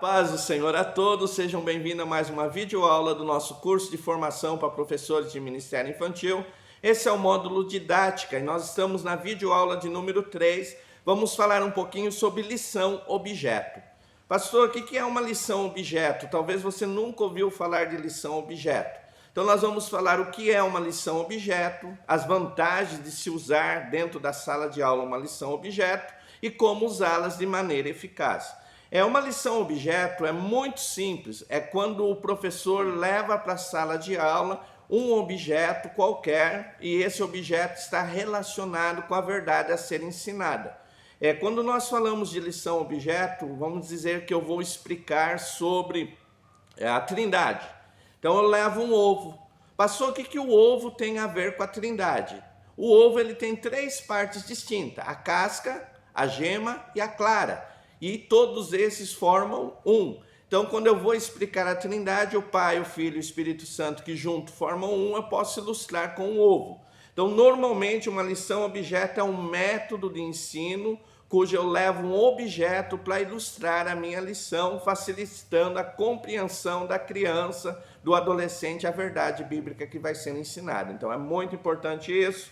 Paz do Senhor a todos, sejam bem-vindos a mais uma videoaula do nosso curso de formação para professores de Ministério Infantil. Esse é o módulo Didática e nós estamos na videoaula de número 3. Vamos falar um pouquinho sobre lição objeto. Pastor, o que é uma lição objeto? Talvez você nunca ouviu falar de lição objeto. Então nós vamos falar o que é uma lição objeto, as vantagens de se usar dentro da sala de aula uma lição objeto e como usá-las de maneira eficaz. Uma lição objeto é muito simples, é quando o professor leva para a sala de aula um objeto qualquer e esse objeto está relacionado com a verdade a ser ensinada. Quando nós falamos de lição objeto, vamos dizer que eu vou explicar sobre a Trindade. Então eu levo um ovo. Pastor, o que o ovo tem a ver com a Trindade? O ovo ele tem 3 partes distintas, a casca, a gema e a clara. E todos esses formam um. Então, quando eu vou explicar a Trindade, o Pai, o Filho e o Espírito Santo, que junto formam um, eu posso ilustrar com o ovo. Então, normalmente, uma lição objeto é um método de ensino, cujo eu levo um objeto para ilustrar a minha lição, facilitando a compreensão da criança, do adolescente, a verdade bíblica que vai sendo ensinada. Então, é muito importante isso.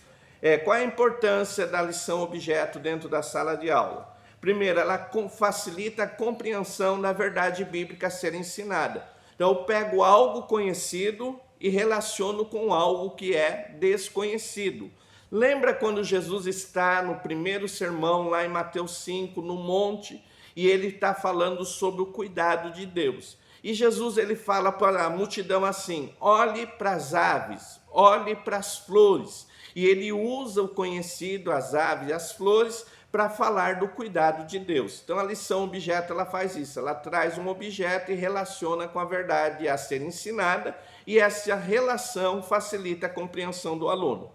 Qual é a importância da lição objeto dentro da sala de aula? Primeiro, ela facilita a compreensão da verdade bíblica a ser ensinada. Então, eu pego algo conhecido e relaciono com algo que é desconhecido. Lembra quando Jesus está no primeiro sermão, lá em Mateus 5, no monte, e ele está falando sobre o cuidado de Deus. E Jesus ele fala para a multidão assim, olhe para as aves, olhe para as flores. E ele usa o conhecido, as aves e as flores, para falar do cuidado de Deus. Então a lição objeto ela faz isso, ela traz um objeto e relaciona com a verdade a ser ensinada e essa relação facilita a compreensão do aluno.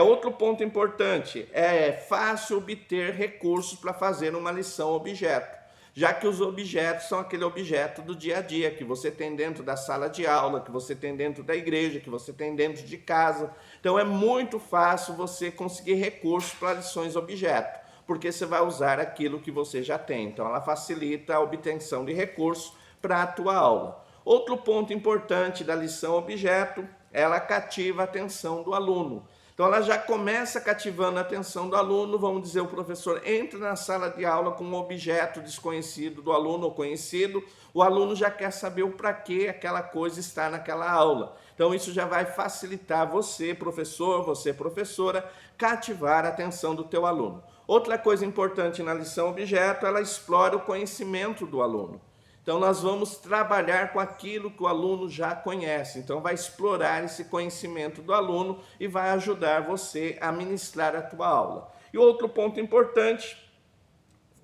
Outro ponto importante, é fácil obter recursos para fazer uma lição objeto, já que os objetos são aquele objeto do dia a dia que você tem dentro da sala de aula, que você tem dentro da igreja, que você tem dentro de casa. Então é muito fácil você conseguir recursos para lições objeto, porque você vai usar aquilo que você já tem. Então, ela facilita a obtenção de recursos para a tua aula. Outro ponto importante da lição objeto, ela cativa a atenção do aluno. Então, ela já começa cativando a atenção do aluno, vamos dizer, o professor entra na sala de aula com um objeto desconhecido do aluno ou conhecido, o aluno já quer saber o para que aquela coisa está naquela aula. Então, isso já vai facilitar você, professor, você, professora, cativar a atenção do teu aluno. Outra coisa importante na lição objeto, ela explora o conhecimento do aluno. Então, nós vamos trabalhar com aquilo que o aluno já conhece. Então, vai explorar esse conhecimento do aluno e vai ajudar você a ministrar a tua aula. E outro ponto importante,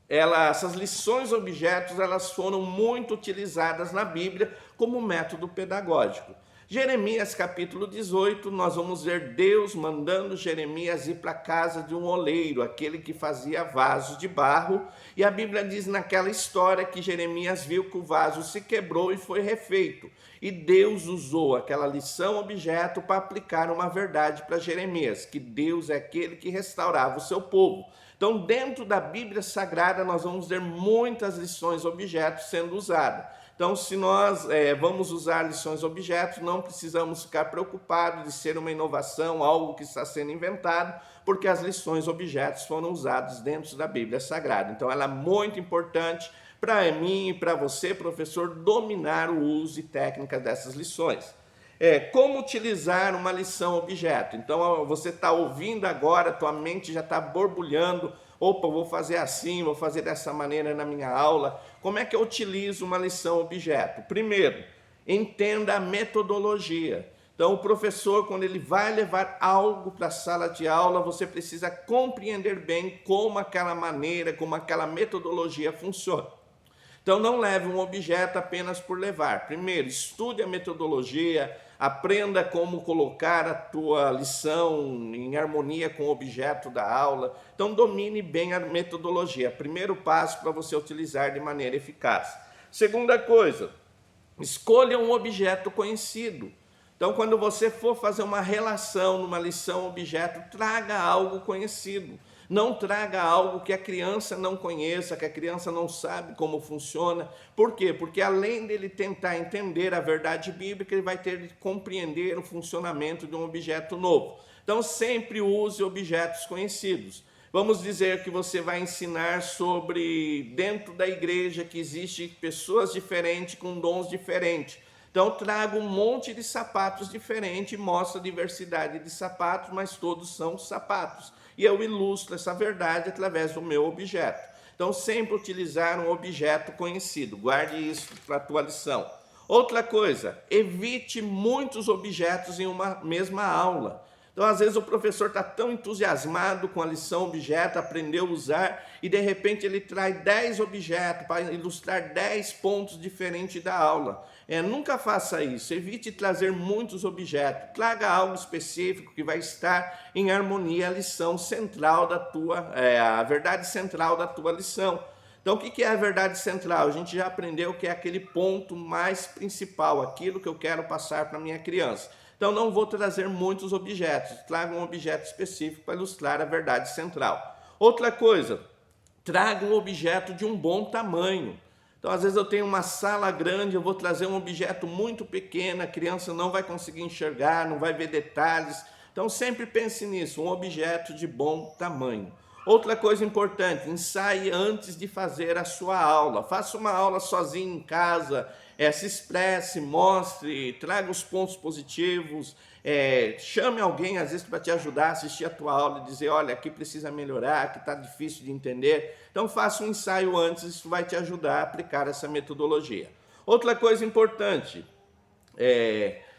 essas lições objetos, elas foram muito utilizadas na Bíblia como método pedagógico. Jeremias capítulo 18, nós vamos ver Deus mandando Jeremias ir para a casa de um oleiro, aquele que fazia vasos de barro, e a Bíblia diz naquela história que Jeremias viu que o vaso se quebrou e foi refeito, e Deus usou aquela lição objeto para aplicar uma verdade para Jeremias, que Deus é aquele que restaurava o seu povo. Então, dentro da Bíblia Sagrada, nós vamos ver muitas lições objetos sendo usadas. Então, se nós vamos usar lições objetos, não precisamos ficar preocupados de ser uma inovação, algo que está sendo inventado, porque as lições objetos foram usadas dentro da Bíblia Sagrada. Então, ela é muito importante para mim e para você, professor, dominar o uso e técnica dessas lições. Como utilizar uma lição objeto? Então, você está ouvindo agora, tua mente já está borbulhando, opa, vou fazer assim, vou fazer dessa maneira na minha aula. Como é que eu utilizo uma lição objeto? Primeiro, entenda a metodologia. Então, o professor, quando ele vai levar algo para a sala de aula, você precisa compreender bem como aquela maneira, como aquela metodologia funciona. Então, não leve um objeto apenas por levar. Primeiro, estude a metodologia, aprenda como colocar a tua lição em harmonia com o objeto da aula. Então, domine bem a metodologia. Primeiro passo para você utilizar de maneira eficaz. Segunda coisa, escolha um objeto conhecido. Então, quando você for fazer uma relação numa lição objeto, traga algo conhecido. Não traga algo que a criança não conheça, que a criança não sabe como funciona. Por quê? Porque além dele tentar entender a verdade bíblica, ele vai ter que compreender o funcionamento de um objeto novo. Então, sempre use objetos conhecidos. Vamos dizer que você vai ensinar sobre, dentro da igreja, que existe pessoas diferentes com dons diferentes. Então, traga um monte de sapatos diferentes, mostra a diversidade de sapatos, mas todos são sapatos. E eu ilustro essa verdade através do meu objeto. Então, sempre utilizar um objeto conhecido. Guarde isso para a tua lição. Outra coisa, evite muitos objetos em uma mesma aula. Então, às vezes, o professor está tão entusiasmado com a lição objeto, aprendeu a usar, e de repente ele traz 10 objetos para ilustrar 10 pontos diferentes da aula. Nunca faça isso, evite trazer muitos objetos, traga algo específico que vai estar em harmonia à lição central da tua, a verdade central da tua lição. Então, o que é a verdade central? A gente já aprendeu que é aquele ponto mais principal, aquilo que eu quero passar para a minha criança. Então, não vou trazer muitos objetos, traga um objeto específico para ilustrar a verdade central. Outra coisa, traga um objeto de um bom tamanho. Então, às vezes eu tenho uma sala grande, eu vou trazer um objeto muito pequeno, a criança não vai conseguir enxergar, não vai ver detalhes. Então, sempre pense nisso, um objeto de bom tamanho. Outra coisa importante, ensaie antes de fazer a sua aula. Faça uma aula sozinho em casa, se expresse, mostre, traga os pontos positivos, chame alguém, às vezes, para te ajudar a assistir a tua aula e dizer, olha, aqui precisa melhorar, aqui está difícil de entender. Então, faça um ensaio antes, isso vai te ajudar a aplicar essa metodologia. Outra coisa importante,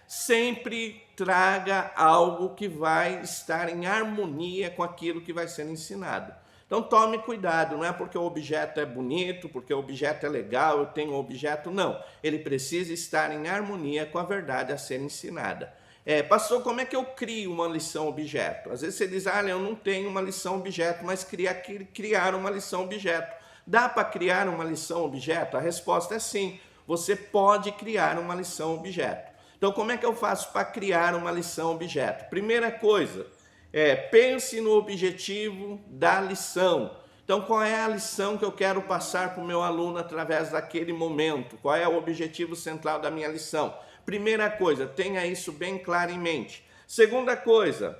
sempre traga algo que vai estar em harmonia com aquilo que vai ser ensinado. Então, tome cuidado, não é porque o objeto é bonito, porque o objeto é legal, eu tenho um objeto, não. Ele precisa estar em harmonia com a verdade a ser ensinada. Pastor, como é que eu crio uma lição objeto? Às vezes você diz, eu não tenho uma lição objeto, mas criar uma lição objeto. Dá para criar uma lição objeto? A resposta é sim, você pode criar uma lição objeto. Então, como é que eu faço para criar uma lição objeto? Primeira coisa, pense no objetivo da lição. Então, qual é a lição que eu quero passar para o meu aluno através daquele momento? Qual é o objetivo central da minha lição? Primeira coisa, tenha isso bem claro em mente. Segunda coisa,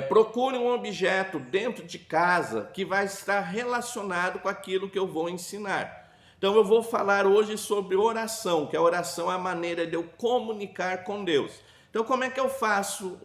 procure um objeto dentro de casa que vai estar relacionado com aquilo que eu vou ensinar. Então, eu vou falar hoje sobre oração, que a oração é a maneira de eu comunicar com Deus. Então, como é que eu faço,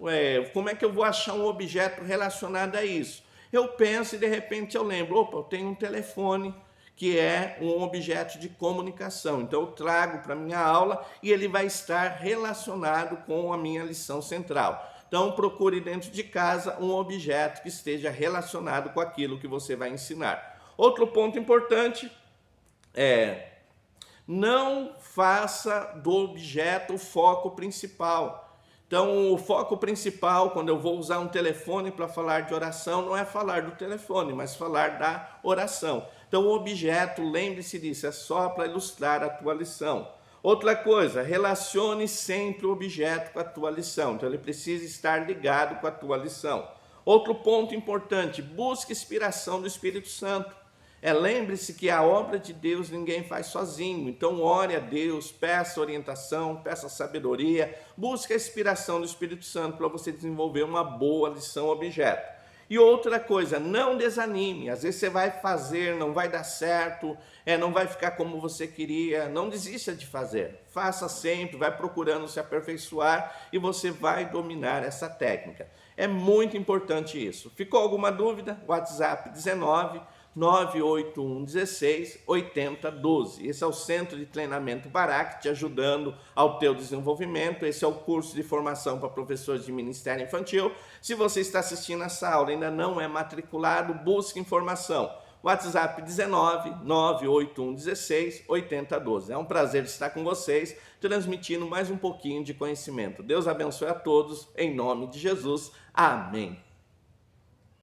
como é que eu vou achar um objeto relacionado a isso? Eu penso e, de repente, eu lembro, opa, eu tenho um telefone, que é um objeto de comunicação. Então, eu trago para a minha aula e ele vai estar relacionado com a minha lição central. Então, procure dentro de casa um objeto que esteja relacionado com aquilo que você vai ensinar. Outro ponto importante não faça do objeto o foco principal. Então, o foco principal, quando eu vou usar um telefone para falar de oração, não é falar do telefone, mas falar da oração. Então, o objeto, lembre-se disso, é só para ilustrar a tua lição. Outra coisa, relacione sempre o objeto com a tua lição. Então, ele precisa estar ligado com a tua lição. Outro ponto importante, busque inspiração do Espírito Santo. Lembre-se que a obra de Deus ninguém faz sozinho, então ore a Deus, peça orientação, peça sabedoria, busque a inspiração do Espírito Santo para você desenvolver uma boa lição objeto. E outra coisa, não desanime, às vezes você vai fazer, não vai dar certo, não vai ficar como você queria, não desista de fazer, faça sempre, vai procurando se aperfeiçoar e você vai dominar essa técnica. É muito importante isso. Ficou alguma dúvida? WhatsApp 19 981 16 80 12. Esse é o Centro de Treinamento Barak, te ajudando ao teu desenvolvimento. Esse é o curso de formação para professores de Ministério Infantil. Se você está assistindo essa aula e ainda não é matriculado, busque informação. WhatsApp 19 981 16 80 12. É um prazer estar com vocês, transmitindo mais um pouquinho de conhecimento. Deus abençoe a todos, em nome de Jesus. Amém.